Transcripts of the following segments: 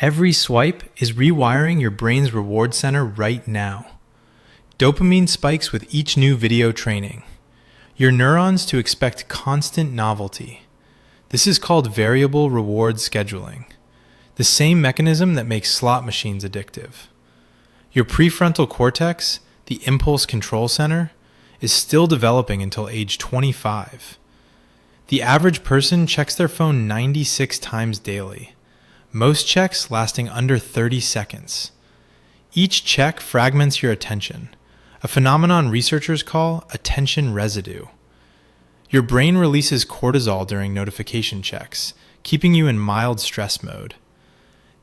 Every swipe is rewiring your brain's reward center right now. Dopamine spikes with each new video training your neurons to expect constant novelty. This is called variable reward scheduling, the same mechanism that makes slot machines addictive. Your prefrontal cortex, the impulse control center, is still developing until age 25. The average person checks their phone 96 times daily, most checks lasting under 30 seconds. Each check fragments your attention, a phenomenon researchers call attention residue. Your brain releases cortisol during notification checks, keeping you in mild stress mode.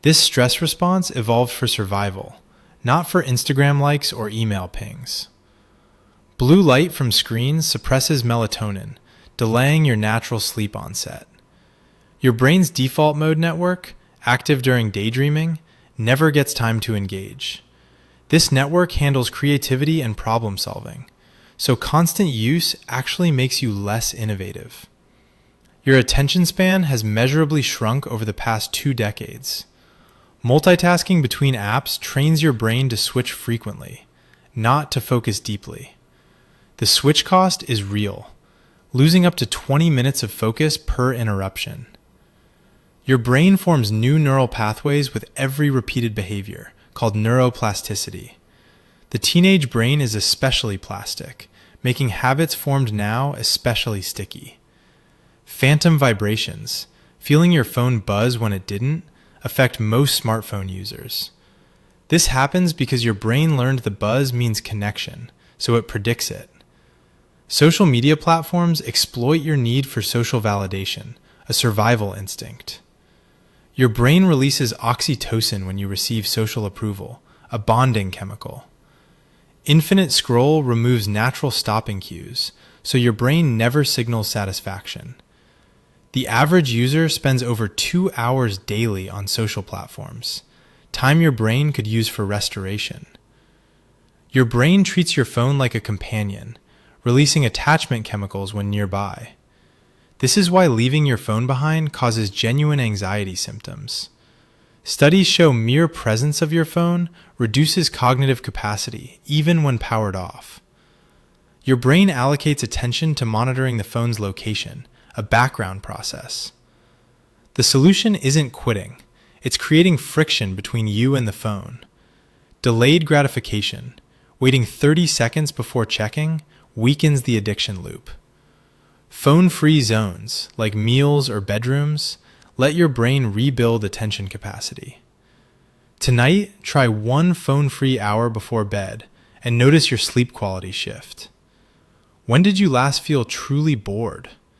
This stress response evolved for survival, not for Instagram likes or email pings. Blue light from screens suppresses melatonin, delaying your natural sleep onset. Your brain's default mode network, active during daydreaming, never gets time to engage. This network handles creativity and problem solving, so constant use actually makes you less innovative. Your attention span has measurably shrunk over the past 2 decades. Multitasking between apps trains your brain to switch frequently, not to focus deeply. The switch cost is real, losing up to 20 minutes of focus per interruption. Your brain forms new neural pathways with every repeated behavior, called neuroplasticity. The teenage brain is especially plastic, making habits formed now especially sticky. Phantom vibrations, feeling your phone buzz when it didn't, affect most smartphone users. This happens because your brain learned the buzz means connection, so it predicts it. Social media platforms exploit your need for social validation, a survival instinct. Your brain releases oxytocin when you receive social approval, a bonding chemical. Infinite scroll removes natural stopping cues, so your brain never signals satisfaction. The average user spends over 2 hours daily on social platforms, time your brain could use for restoration. Your brain treats your phone like a companion, releasing attachment chemicals when nearby. This is why leaving your phone behind causes genuine anxiety symptoms. Studies show mere presence of your phone reduces cognitive capacity, even when powered off. Your brain allocates attention to monitoring the phone's location, a background process. The solution isn't quitting, it's creating friction between you and the phone. Delayed gratification, waiting 30 seconds before checking, weakens the addiction loop. Phone-free zones, like meals or bedrooms, let your brain rebuild attention capacity. Tonight, try 1 phone-free hour before bed and notice your sleep quality shift. When did you last feel truly bored?